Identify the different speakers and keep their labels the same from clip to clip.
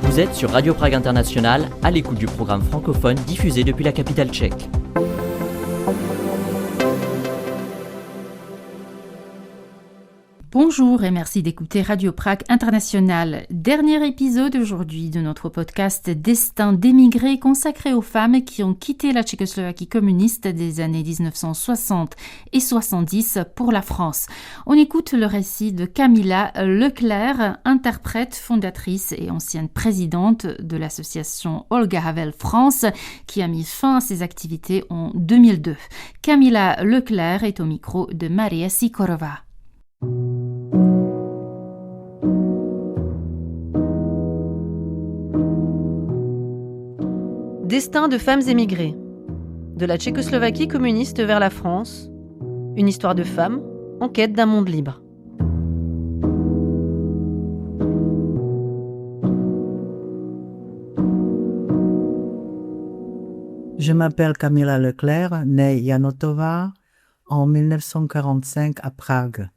Speaker 1: Vous êtes sur Radio Prague International, à l'écoute du programme francophone diffusé depuis la capitale tchèque.
Speaker 2: Bonjour et merci d'écouter Radio Prague International. Dernier épisode aujourd'hui de notre podcast Destin d'émigrés consacré aux femmes qui ont quitté la Tchécoslovaquie communiste des années 1960 et 70 pour la France. On écoute le récit de Kamila Leclerc, interprète, fondatrice et ancienne présidente de l'association Olga Havel France qui a mis fin à ses activités en 2002. Kamila Leclerc est au micro de Maria Sikorova.
Speaker 3: Destin de femmes émigrées. De la Tchécoslovaquie communiste vers la France. Une histoire de femmes en quête d'un monde libre.
Speaker 4: Je m'appelle Kamila Leclerc, née Janotova en 1945 à Prague.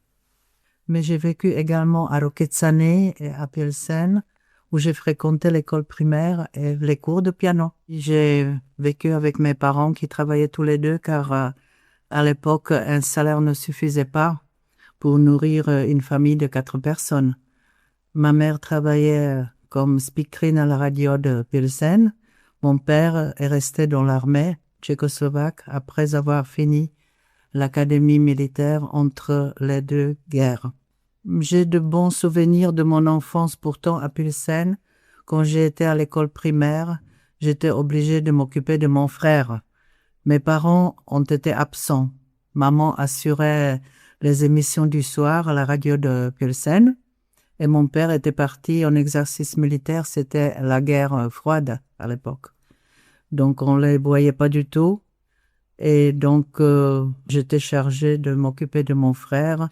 Speaker 4: Mais j'ai vécu également à Rokycany et à Pilsen, où j'ai fréquenté l'école primaire et les cours de piano. J'ai vécu avec mes parents qui travaillaient tous les deux car à l'époque, un salaire ne suffisait pas pour nourrir une famille de 4 personnes. Ma mère travaillait comme speakerine à la radio de Pilsen. Mon père est resté dans l'armée tchécoslovaque après avoir fini l'académie militaire entre les deux guerres. J'ai de bons souvenirs de mon enfance pourtant à Pilsen. Quand j'ai été à l'école primaire, j'étais obligée de m'occuper de mon frère. Mes parents ont été absents. Maman assurait les émissions du soir à la radio de Pilsen et mon père était parti en exercice militaire. C'était la guerre froide à l'époque. Donc on ne les voyait pas du tout. Et donc j'étais chargée de m'occuper de mon frère.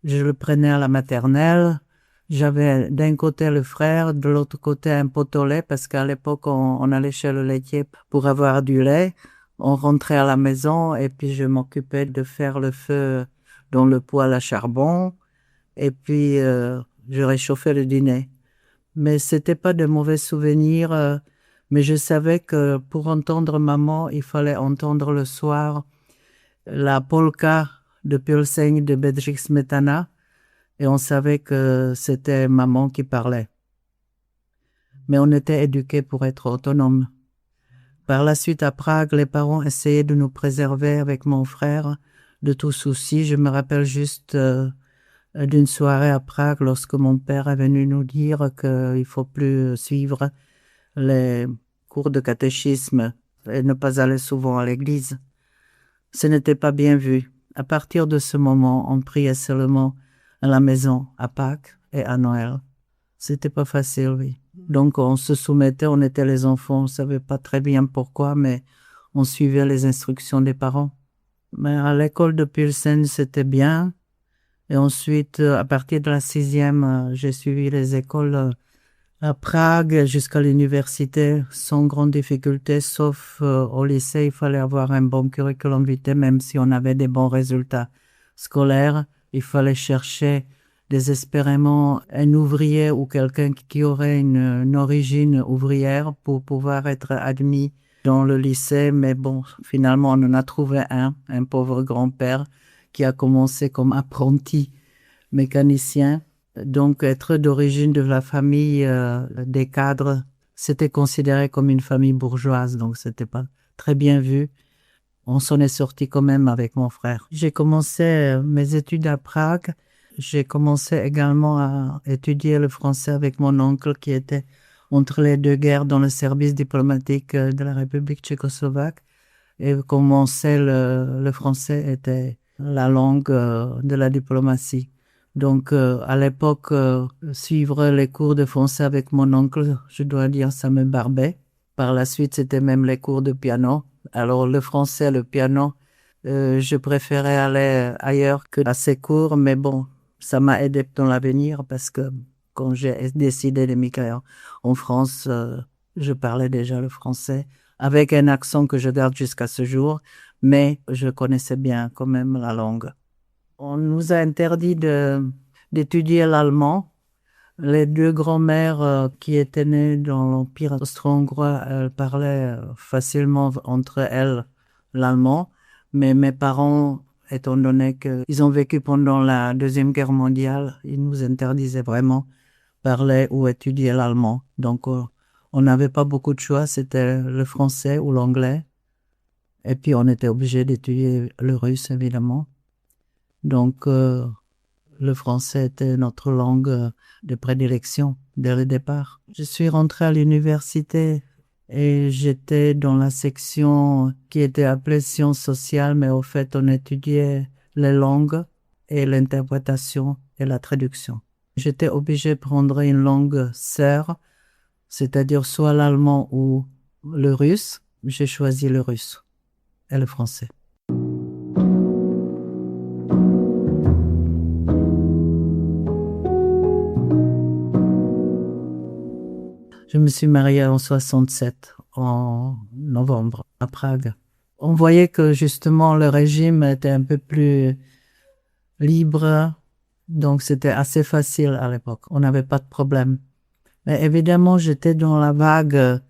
Speaker 4: Je le prenais à la maternelle. J'avais d'un côté le frère, de l'autre côté un pot au lait, parce qu'à l'époque, on allait chez le laitier pour avoir du lait. On rentrait à la maison et puis je m'occupais de faire le feu dans le poêle à charbon. Et puis, je réchauffais le dîner. Mais c'était pas de mauvais souvenirs. Mais je savais que pour entendre maman, il fallait entendre le soir la polka de Pilsen de Bedřich Smetana et on savait que c'était maman qui parlait. Mais on était éduqués pour être autonomes. Par la suite à Prague, les parents essayaient de nous préserver avec mon frère de tout souci. Je me rappelle juste d'une soirée à Prague lorsque mon père est venu nous dire qu'il faut plus suivre les cours de catéchisme et ne pas aller souvent à l'église. Ce n'était pas bien vu. À partir de ce moment, on priait seulement à la maison, à Pâques et à Noël. C'était pas facile, oui. Donc, on se soumettait, on était les enfants, on savait pas très bien pourquoi, mais on suivait les instructions des parents. Mais à l'école de Pilsen, c'était bien. Et ensuite, à partir de la 6e, j'ai suivi les écoles à Prague jusqu'à l'université sans grande difficulté, sauf au lycée, il fallait avoir un bon curriculum vitae, même si on avait des bons résultats scolaires. Il fallait chercher désespérément un ouvrier ou quelqu'un qui aurait une origine ouvrière pour pouvoir être admis dans le lycée. Mais bon, finalement, on en a trouvé un pauvre grand-père qui a commencé comme apprenti mécanicien. Donc, être d'origine de la famille des cadres, c'était considéré comme une famille bourgeoise, donc c'était pas très bien vu. On s'en est sorti quand même avec mon frère. J'ai commencé mes études à Prague. J'ai commencé également à étudier le français avec mon oncle qui était entre les deux guerres dans le service diplomatique de la République tchécoslovaque. Et comme on sait, le français était la langue de la diplomatie. Donc, à l'époque, suivre les cours de français avec mon oncle, je dois dire, ça me barbait. Par la suite, c'était même les cours de piano. Alors, le français, le piano, je préférais aller ailleurs que à ces cours, mais bon, ça m'a aidé dans l'avenir parce que quand j'ai décidé d'émigrer en France, je parlais déjà le français avec un accent que je garde jusqu'à ce jour, mais je connaissais bien quand même la langue. On nous a interdit d'étudier l'allemand. Les deux grands-mères qui étaient nées dans l'Empire austro-hongrois, elles parlaient facilement entre elles l'allemand, mais mes parents, étant donné qu'ils ont vécu pendant la Deuxième Guerre mondiale, ils nous interdisaient vraiment parler ou étudier l'allemand. Donc, on n'avait pas beaucoup de choix, c'était le français ou l'anglais. Et puis, on était obligé d'étudier le russe, évidemment. Donc, le français était notre langue de prédilection dès le départ. Je suis rentrée à l'université et j'étais dans la section qui était appelée sciences sociales, mais au fait, on étudiait les langues et l'interprétation et la traduction. J'étais obligée de prendre une langue sœur, c'est-à-dire soit l'allemand ou le russe. J'ai choisi le russe et le français. Je me suis mariée en 67, en novembre, à Prague. On voyait que justement le régime était un peu plus libre, donc c'était assez facile à l'époque. On n'avait pas de problème. Mais évidemment, j'étais dans la vague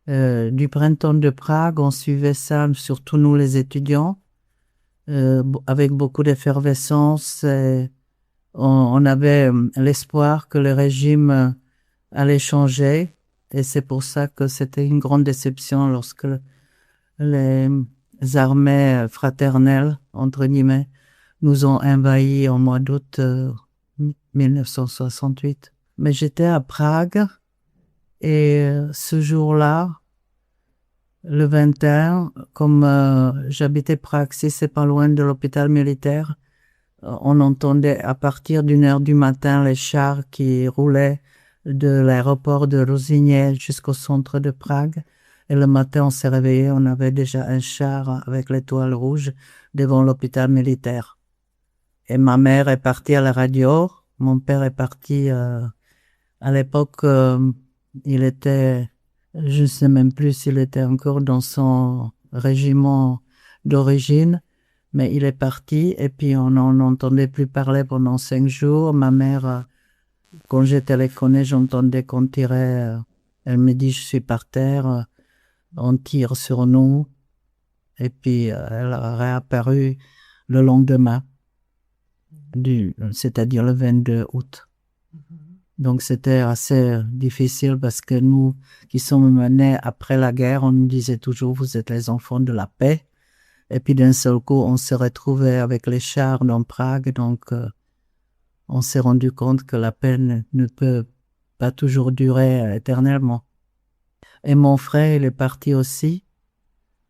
Speaker 4: du printemps de Prague. On suivait ça, surtout nous les étudiants, avec beaucoup d'effervescence. On avait l'espoir que le régime allait changer. Et c'est pour ça que c'était une grande déception lorsque les armées fraternelles, entre guillemets, nous ont envahis en mois d'août 1968. Mais j'étais à Prague et ce jour-là, le 21, comme j'habitais Prague, si c'est pas loin de l'hôpital militaire, on entendait à partir d'1h du matin les chars qui roulaient de l'aéroport de Rožíně jusqu'au centre de Prague. Et le matin, on s'est réveillé, on avait déjà un char avec l'étoile rouge devant l'hôpital militaire. Et ma mère est partie à la radio, mon père est parti, à l'époque, il était, je ne sais même plus s'il était encore dans son régiment d'origine, mais il est parti et puis on n'en entendait plus parler pendant 5 jours. Ma mère, quand j'ai téléphoné, j'entendais qu'on tirait. Elle me dit, je suis par terre, on tire sur nous. Et puis, elle a réapparu le lendemain, c'est-à-dire le 22 août. Donc, c'était assez difficile parce que nous, qui sommes nés après la guerre, on nous disait toujours, vous êtes les enfants de la paix. Et puis, d'un seul coup, on se retrouvait avec les chars dans Prague. Donc, on s'est rendu compte que la paix ne peut pas toujours durer éternellement. Et mon frère, il est parti aussi.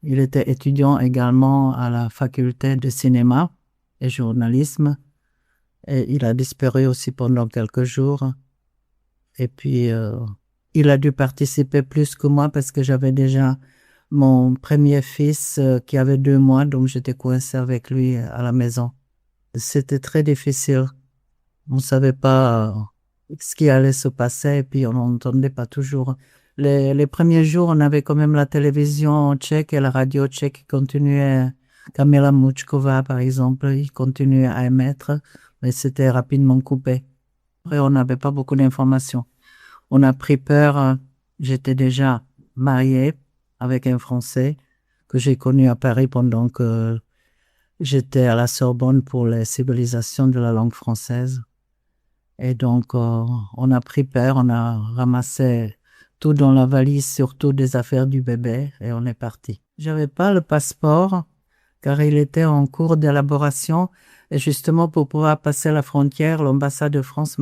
Speaker 4: Il était étudiant également à la faculté de cinéma et journalisme. Et il a disparu aussi pendant quelques jours. Et puis, il a dû participer plus que moi parce que j'avais déjà mon premier fils qui avait 2 mois, donc j'étais coincée avec lui à la maison. C'était très difficile. On ne savait pas ce qui allait se passer et puis on n'entendait pas toujours. Les premiers jours, on avait quand même la télévision tchèque et la radio tchèque qui continuaient. Kamila Mouchkova, par exemple, il continuait à émettre, mais c'était rapidement coupé. Après, on n'avait pas beaucoup d'informations. On a pris peur. J'étais déjà mariée avec un Français que j'ai connu à Paris pendant que j'étais à la Sorbonne pour les civilisations de la langue française. Et donc, on a pris peur, on a ramassé tout dans la valise, surtout des affaires du bébé, et on est parti. J'avais pas le passeport, car il était en cours d'élaboration, et justement, pour pouvoir passer la frontière, l'ambassade de France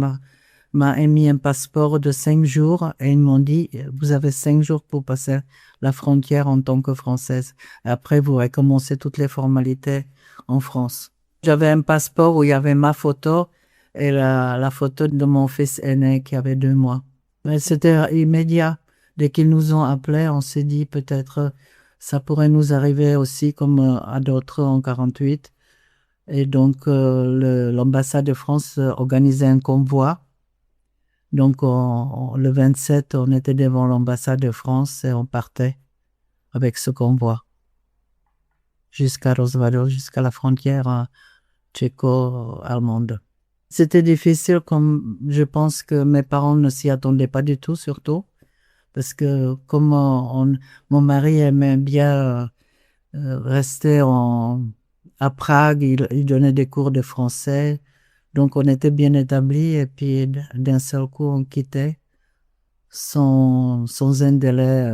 Speaker 4: m'a émis un passeport de 5 jours, et ils m'ont dit, vous avez 5 jours pour passer la frontière en tant que Française. Et après, vous recommencez toutes les formalités en France. J'avais un passeport où il y avait ma photo, et la photo de mon fils aîné qui avait 2 mois. Mais c'était immédiat. Dès qu'ils nous ont appelés, on s'est dit peut-être ça pourrait nous arriver aussi comme à d'autres en 48. Et donc l'ambassade de France organisait un convoi. Donc le 27, on était devant l'ambassade de France et on partait avec ce convoi jusqu'à Rozvadov, jusqu'à la frontière tchéco-allemande. C'était difficile, comme je pense que mes parents ne s'y attendaient pas du tout, surtout, parce que comme mon mari aimait bien rester à Prague, il donnait des cours de français, donc on était bien établis, et puis d'un seul coup on quittait sans un délai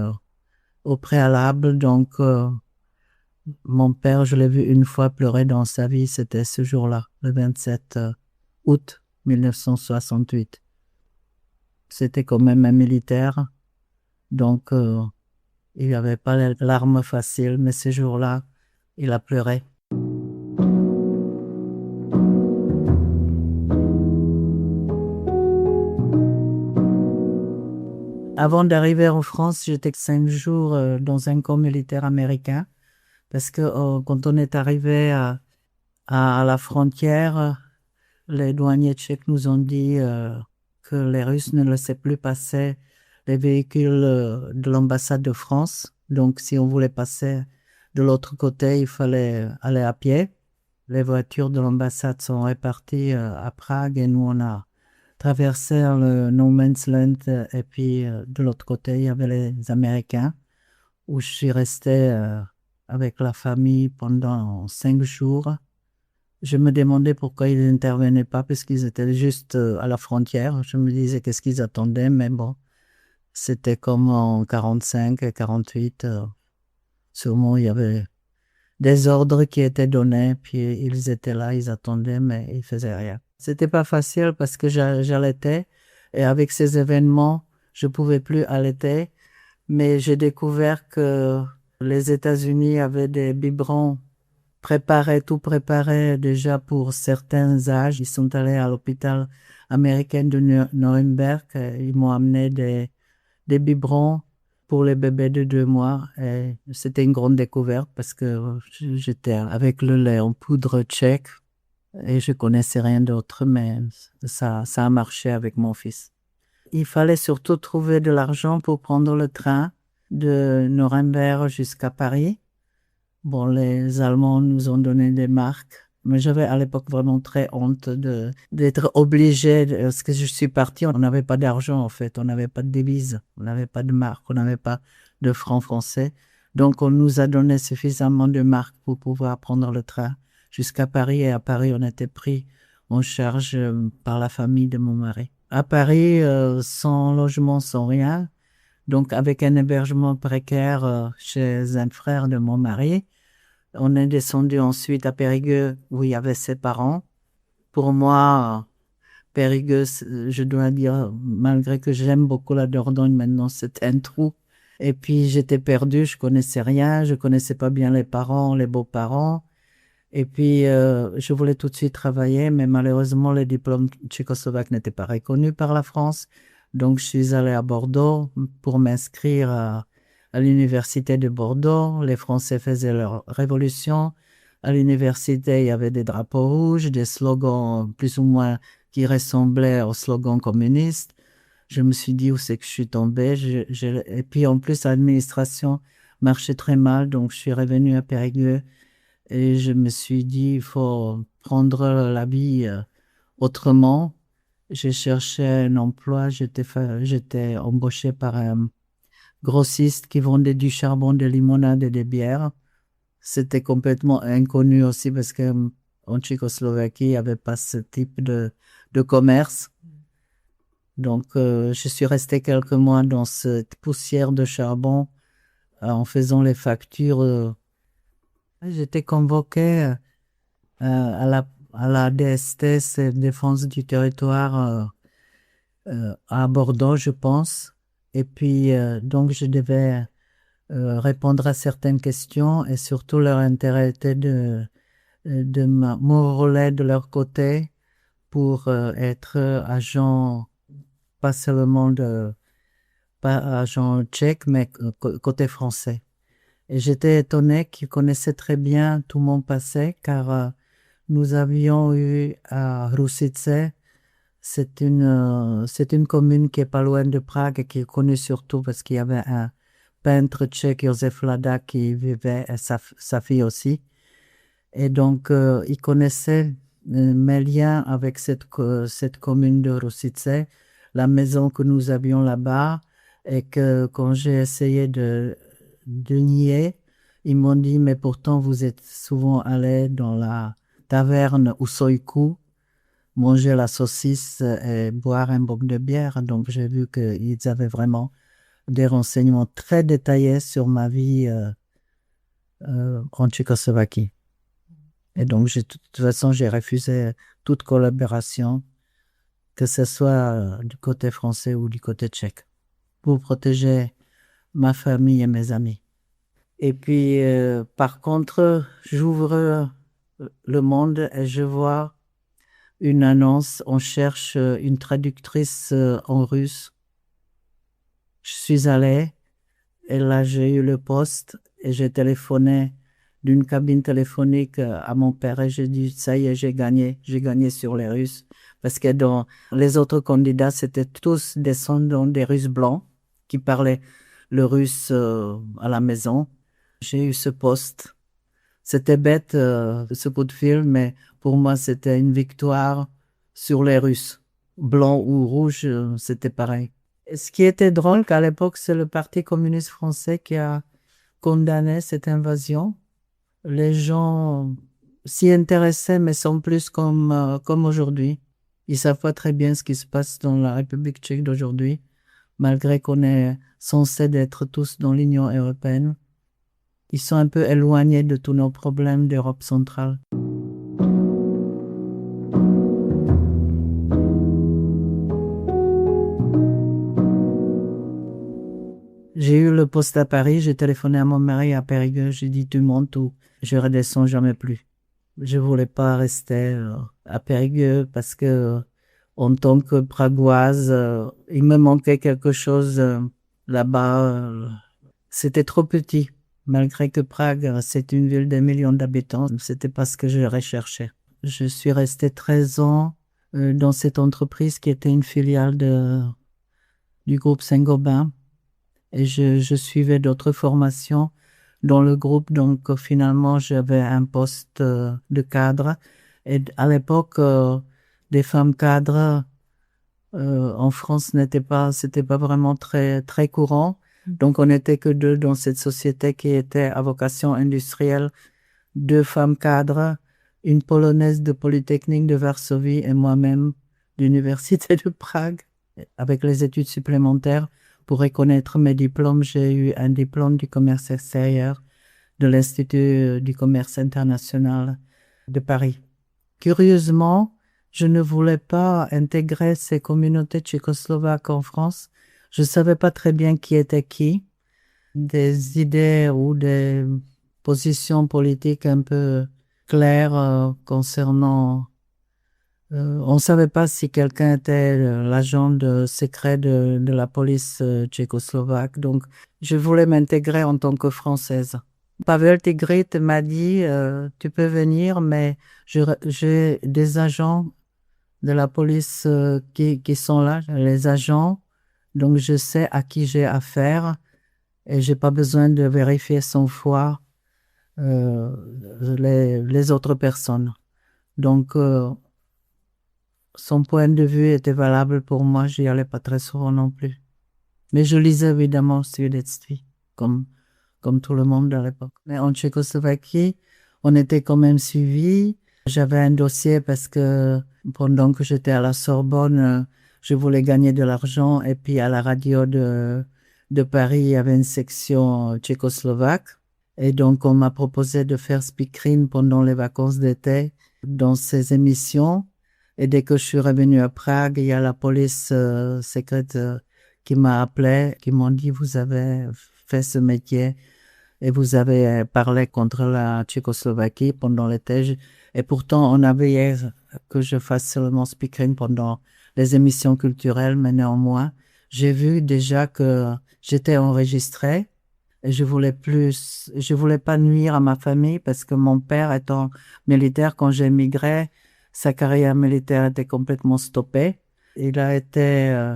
Speaker 4: au préalable. Donc mon père, je l'ai vu une fois pleurer dans sa vie, c'était ce jour-là, le 27 août 1968. C'était quand même un militaire, donc il n'avait pas les larmes faciles, mais ce jour-là, il a pleuré. Avant d'arriver en France, j'étais 5 jours dans un camp militaire américain, parce que quand on est arrivé à la frontière, les douaniers tchèques nous ont dit que les Russes ne laissaient plus passer les véhicules de l'ambassade de France. Donc, si on voulait passer de l'autre côté, il fallait aller à pied. Les voitures de l'ambassade sont réparties à Prague et nous, on a traversé le No Man's Land. Et puis, de l'autre côté, il y avait les Américains, où je suis resté avec la famille pendant 5 jours. Je me demandais pourquoi ils n'intervenaient pas, parce qu'ils étaient juste à la frontière. Je me disais qu'est-ce qu'ils attendaient, mais bon, c'était comme en 45 et 48. Sûrement, il y avait des ordres qui étaient donnés, puis ils étaient là, ils attendaient, mais ils faisaient rien. C'était pas facile parce que j'allaitais, et avec ces événements, je pouvais plus allaiter, mais j'ai découvert que les États-Unis avaient des biberons tout préparé déjà pour certains âges. Ils sont allés à l'hôpital américain de Nuremberg. Ils m'ont amené des biberons pour les bébés de 2 mois. Et c'était une grande découverte parce que j'étais avec le lait en poudre tchèque et je connaissais rien d'autre, mais ça a marché avec mon fils. Il fallait surtout trouver de l'argent pour prendre le train de Nuremberg jusqu'à Paris. Bon, les Allemands nous ont donné des marques, mais j'avais à l'époque vraiment très honte d'être obligé, parce que je suis parti, on n'avait pas d'argent en fait, on n'avait pas de devise, on n'avait pas de marques, on n'avait pas de francs français. Donc on nous a donné suffisamment de marques pour pouvoir prendre le train jusqu'à Paris, et à Paris on était pris en charge par la famille de mon mari. À Paris, sans logement, sans rien, donc avec un hébergement précaire chez un frère de mon mari. On est descendu ensuite à Périgueux où il y avait ses parents. Pour moi, Périgueux, je dois dire, malgré que j'aime beaucoup la Dordogne, maintenant c'est un trou. Et puis j'étais perdue, je connaissais rien, je connaissais pas bien les parents, les beaux-parents. Et puis je voulais tout de suite travailler, mais malheureusement les diplômes tchécoslovaques n'étaient pas reconnus par la France. Donc je suis allée à Bordeaux pour m'inscrire à l'université de Bordeaux. Les Français faisaient leur révolution. À l'université, il y avait des drapeaux rouges, des slogans plus ou moins qui ressemblaient aux slogans communistes. Je me suis dit où c'est que je suis tombée. Et puis en plus, l'administration marchait très mal, donc je suis revenue à Périgueux et je me suis dit il faut prendre la vie autrement. J'ai cherché un emploi, j'étais embauchée par un grossiste qui vendait du charbon, de limonade et des bières. C'était complètement inconnu aussi parce qu'en Tchécoslovaquie, il n'y avait pas ce type de commerce. Donc, je suis restée quelques mois dans cette poussière de charbon en faisant les factures. J'étais convoquée à la DST, c'est Défense du territoire à Bordeaux, je pense. Et puis, donc, je devais répondre à certaines questions et surtout leur intérêt était de m'enrôler de leur côté pour être agent, pas seulement pas agent tchèque, mais côté français. Et j'étais étonnée qu'ils connaissaient très bien tout mon passé, car nous avions eu à Rusice, c'est une commune qui est pas loin de Prague et qui est connue surtout parce qu'il y avait un peintre tchèque Josef Lada qui vivait, et sa fille aussi. Et donc, il connaissait mes liens avec cette commune de Rusice, la maison que nous avions là-bas, et que quand j'ai essayé de nier, ils m'ont dit, mais pourtant vous êtes souvent allé dans la taverne Usoiku, manger la saucisse et boire un boc de bière. Donc j'ai vu qu'ils avaient vraiment des renseignements très détaillés sur ma vie en Tchécoslovaquie. Et donc de toute façon, j'ai refusé toute collaboration, que ce soit du côté français ou du côté tchèque, pour protéger ma famille et mes amis. Et puis, par contre, j'ouvre Le Monde et je vois une annonce, on cherche une traductrice en russe. Je suis allée et là, j'ai eu le poste et j'ai téléphoné d'une cabine téléphonique à mon père et j'ai dit, ça y est, j'ai gagné sur les Russes. Parce que dans les autres candidats, c'était tous descendants des Russes blancs qui parlaient le russe à la maison. J'ai eu ce poste. C'était bête, ce coup de fil, mais pour moi, c'était une victoire sur les Russes. Blanc ou rouge, c'était pareil. Et ce qui était drôle, qu'à l'époque, c'est le Parti communiste français qui a condamné cette invasion. Les gens s'y intéressaient, mais sont plus comme aujourd'hui. Ils savent pas très bien ce qui se passe dans la République tchèque d'aujourd'hui, malgré qu'on est censé d'être tous dans l'Union européenne. Ils sont un peu éloignés de tous nos problèmes d'Europe centrale. J'ai eu le poste à Paris, j'ai téléphoné à mon mari à Périgueux, j'ai dit tu montes ou je redescends jamais plus. Je voulais pas rester à Périgueux parce que en tant que pragoise, il me manquait quelque chose là-bas. C'était trop petit. Malgré que Prague, c'est une ville de millions d'habitants, c'était pas ce que je recherchais. Je suis restée 13 ans dans cette entreprise qui était une filiale du groupe Saint-Gobain. Et je suivais d'autres formations dans le groupe. Donc, finalement, j'avais un poste de cadre. Et à l'époque, des femmes cadres en France c'était pas vraiment très, très courant. Donc, on n'était que deux dans cette société qui était à vocation industrielle. 2 femmes cadres, une Polonaise de Polytechnique de Varsovie et moi-même d'Université de Prague. Avec les études supplémentaires, pour reconnaître mes diplômes, j'ai eu un diplôme du commerce extérieur de l'Institut du commerce international de Paris. Curieusement, je ne voulais pas intégrer ces communautés tchécoslovaques en France. Je savais pas très bien qui était qui. Des idées ou des positions politiques un peu claires concernant... on savait pas si quelqu'un était l'agent secret de la police tchécoslovaque. Donc, je voulais m'intégrer en tant que Française. Pavel Tigrit m'a dit, tu peux venir, mais j'ai des agents de la police qui sont là, les agents. Donc, je sais à qui j'ai affaire et j'ai pas besoin de vérifier 100 fois les autres personnes. Donc, son point de vue était valable pour moi, j'y allais pas très souvent non plus. Mais je lisais évidemment Svědectví, comme tout le monde à l'époque. Mais en Tchécoslovaquie, on était quand même suivis. J'avais un dossier parce que pendant que j'étais à la Sorbonne, je voulais gagner de l'argent et puis à la radio de Paris, il y avait une section tchécoslovaque. Et donc, on m'a proposé de faire speakerine pendant les vacances d'été dans ces émissions. Et dès que je suis revenue à Prague, il y a la police secrète qui m'a appelé, qui m'ont dit, vous avez fait ce métier et vous avez parlé contre la Tchécoslovaquie pendant l'été. Et pourtant, on avait que je fasse seulement speaking pendant les émissions culturelles, mais néanmoins, j'ai vu déjà que j'étais enregistrée et je voulais pas nuire à ma famille parce que mon père étant militaire, quand j'ai migré, sa carrière militaire était complètement stoppée. Il a été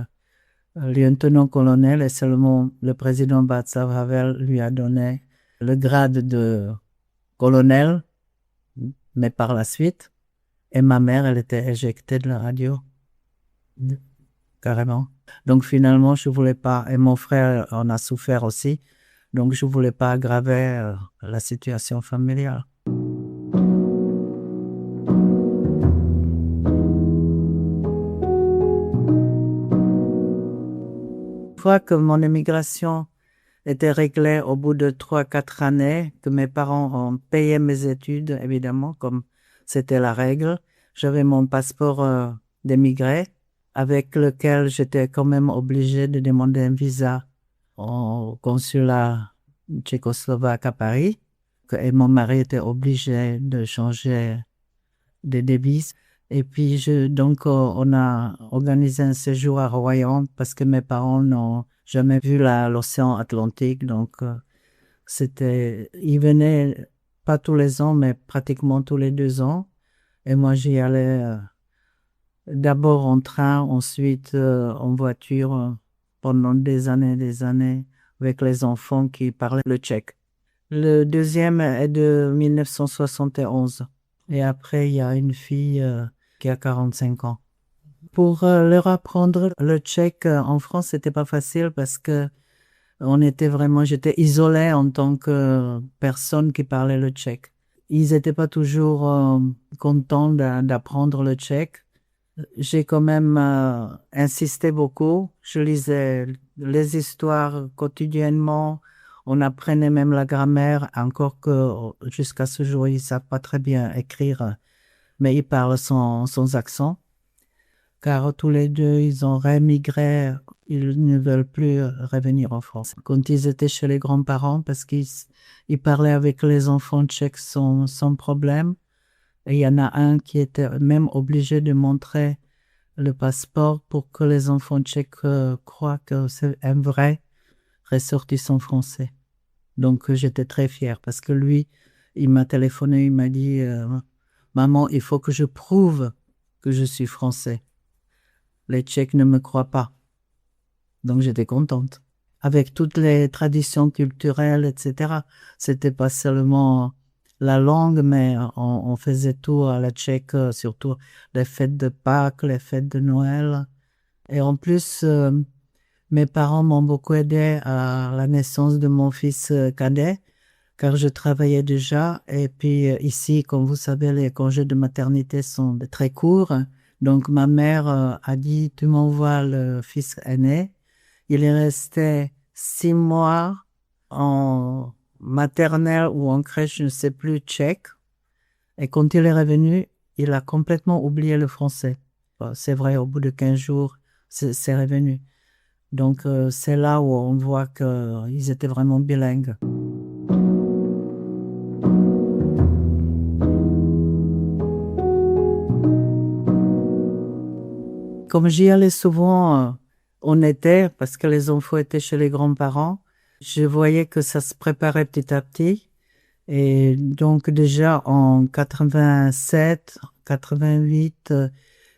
Speaker 4: lieutenant-colonel et seulement le président Václav Havel lui a donné le grade de colonel, mais par la suite. Et ma mère, elle était éjectée de la radio. Carrément. Donc finalement, je voulais pas, et mon frère en a souffert aussi, donc je voulais pas aggraver la situation familiale. Une fois que mon émigration était réglée au bout de 3-4 années, que mes parents ont payé mes études, évidemment, comme c'était la règle, j'avais mon passeport d'émigré, avec lequel j'étais quand même obligée de demander un visa au consulat tchécoslovaque à Paris, et mon mari était obligé de changer de devise. Et puis, donc, on a organisé un séjour à Royan parce que mes parents n'ont jamais vu l'océan Atlantique. Donc, ils venaient pas tous les ans, mais pratiquement tous les 2 ans. Et moi, j'y allais d'abord en train, ensuite en voiture pendant des années avec les enfants qui parlaient le tchèque. Le deuxième est de 1971 et après il y a une fille qui a 45 ans. Pour leur apprendre le tchèque en France, c'était pas facile parce que j'étais isolée en tant que personne qui parlait le tchèque. Ils étaient pas toujours contents d'apprendre le tchèque. J'ai quand même insisté beaucoup. Je lisais les histoires quotidiennement. On apprenait même la grammaire, encore que jusqu'à ce jour, ils ne savent pas très bien écrire, mais ils parlent sans accent. Car tous les deux, ils ont rémigré. Ils ne veulent plus revenir en France. Quand ils étaient chez les grands-parents, parce qu'ils parlaient avec les enfants tchèques sans problème. Et il y en a un qui était même obligé de montrer le passeport pour que les enfants tchèques croient que c'est un vrai ressortissant français. Donc j'étais très fière parce que lui, il m'a téléphoné, il m'a dit « Maman, il faut que je prouve que je suis français. Les Tchèques ne me croient pas. » Donc j'étais contente. Avec toutes les traditions culturelles, etc. C'était pas seulement la langue, mais on faisait tout à la tchèque, surtout les fêtes de Pâques, les fêtes de Noël. Et en plus, mes parents m'ont beaucoup aidé à la naissance de mon fils cadet, car je travaillais déjà. Et puis ici, comme vous savez, les congés de maternité sont très courts. Donc ma mère a dit, tu m'envoies le fils aîné. Il est resté 6 mois en maternelle ou en crèche, je ne sais plus, tchèque. Et quand il est revenu, il a complètement oublié le français. C'est vrai, au bout de 15 jours, c'est revenu. Donc c'est là où on voit qu'ils étaient vraiment bilingues. Comme j'y allais souvent en été, parce que les enfants étaient chez les grands-parents, je voyais que ça se préparait petit à petit. Et donc déjà en 87, 88,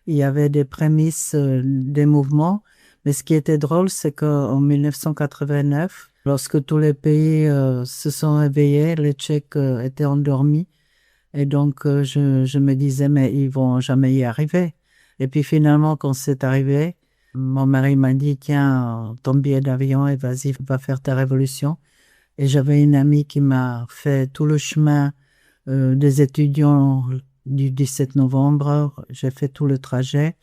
Speaker 4: il y avait des prémices des mouvements. Mais ce qui était drôle, c'est qu'en 1989, lorsque tous les pays se sont réveillés, les Tchèques étaient endormis. Et donc je me disais, mais ils vont jamais y arriver. Et puis finalement, quand c'est arrivé, mon mari m'a dit, tiens, ton billet d'avion et vas-y, va faire ta révolution. Et j'avais une amie qui m'a fait tout le chemin des étudiants du 17 novembre. J'ai fait tout le trajet.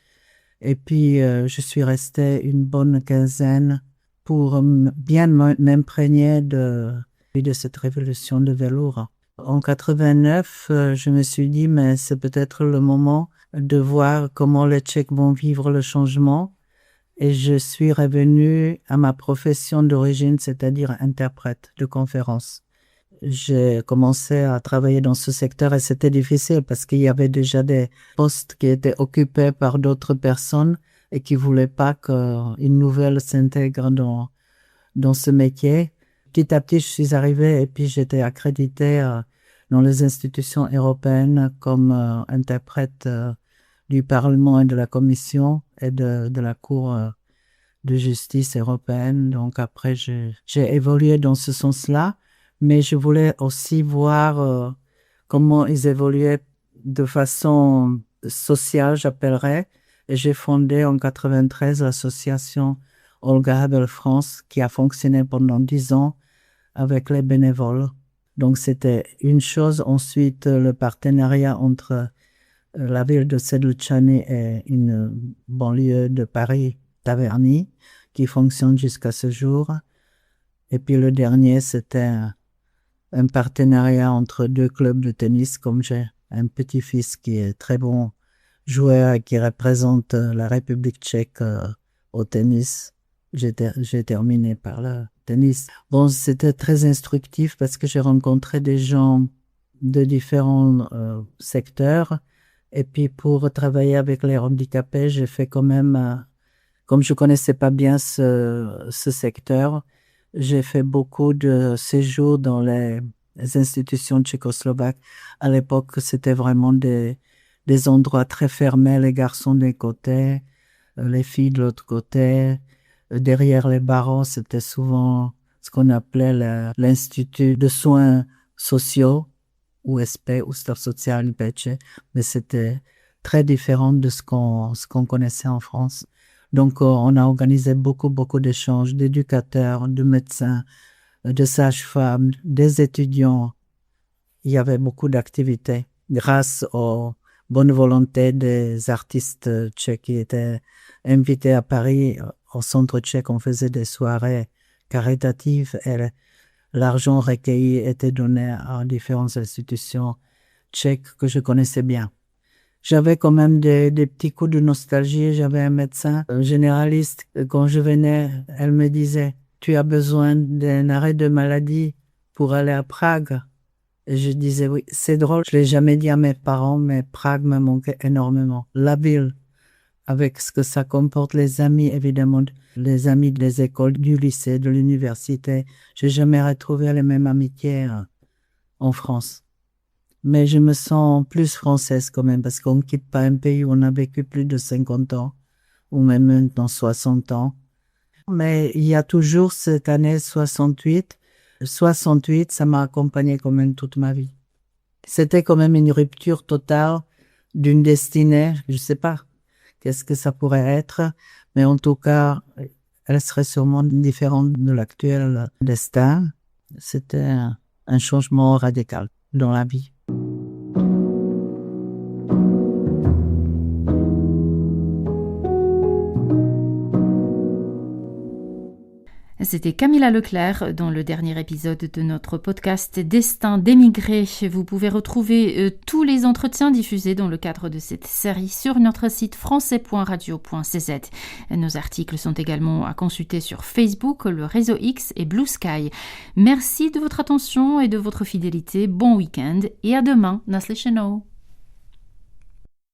Speaker 4: Et puis, je suis restée une bonne quinzaine pour bien m'imprégner de cette révolution de velours. En 89, je me suis dit, mais c'est peut-être le moment de voir comment les Tchèques vont vivre le changement. Et je suis revenue à ma profession d'origine, c'est-à-dire interprète de conférences. J'ai commencé à travailler dans ce secteur et c'était difficile parce qu'il y avait déjà des postes qui étaient occupés par d'autres personnes et qui voulaient pas qu'une nouvelle s'intègre dans ce métier. Petit à petit, je suis arrivée et puis j'étais accréditée dans les institutions européennes comme interprète du Parlement et de la Commission et de la Cour de justice européenne. Donc après, j'ai évolué dans ce sens-là, mais je voulais aussi voir comment ils évoluaient de façon sociale, j'appellerais. Et j'ai fondé en 93 l'association Olga Habel France, qui a fonctionné pendant 10 ans avec les bénévoles. Donc c'était une chose. Ensuite, le partenariat entre la ville de Sedlčany et une banlieue de Paris, Taverny, qui fonctionne jusqu'à ce jour. Et puis le dernier, c'était un partenariat entre 2 clubs de tennis, comme j'ai un petit-fils qui est très bon joueur et qui représente la République tchèque au tennis. J'ai terminé par le tennis. Bon, c'était très instructif parce que j'ai rencontré des gens de différents secteurs. Et puis pour travailler avec les handicapés, j'ai fait quand même, comme je connaissais pas bien ce secteur, j'ai fait beaucoup de séjours dans les institutions tchécoslovaques. À l'époque, c'était vraiment des endroits très fermés, les garçons d'un côté, les filles de l'autre côté. Derrière les barreaux, c'était souvent ce qu'on appelait l'Institut de soins sociaux, USP, Ústav sociální péče, mais c'était très différent de ce qu'on connaissait en France. Donc, on a organisé beaucoup d'échanges d'éducateurs, de médecins, de sages-femmes, des étudiants. Il y avait beaucoup d'activités grâce aux bonnes volontés des artistes tchèques qui étaient invités à Paris. Au centre tchèque, on faisait des soirées caritatives et l'argent recueilli était donné à différentes institutions tchèques que je connaissais bien. J'avais quand même des petits coups de nostalgie. J'avais un médecin généraliste. Quand je venais, elle me disait « Tu as besoin d'un arrêt de maladie pour aller à Prague ?» Et je disais « Oui, c'est drôle. Je l'ai jamais dit à mes parents, mais Prague me manquait énormément. La ville, avec ce que ça comporte, les amis, évidemment, les amis des écoles, du lycée, de l'université. J'ai jamais retrouvé les mêmes amitiés en France. Mais je me sens plus française quand même, parce qu'on ne quitte pas un pays où on a vécu plus de 50 ans, ou même maintenant 60 ans. Mais il y a toujours cette année 68. 68, ça m'a accompagné quand même toute ma vie. C'était quand même une rupture totale d'une destinée, je sais pas qu'est-ce que ça pourrait être, mais en tout cas, elle serait sûrement différente de l'actuel destin. C'était un changement radical dans la vie.
Speaker 2: C'était Camilla Leclerc dans le dernier épisode de notre podcast Destin d'émigrés. Vous pouvez retrouver tous les entretiens diffusés dans le cadre de cette série sur notre site français.radio.cz. Nos articles sont également à consulter sur Facebook, le réseau X et Blue Sky. Merci de votre attention et de votre fidélité. Bon week-end et à demain. Naslyšenou.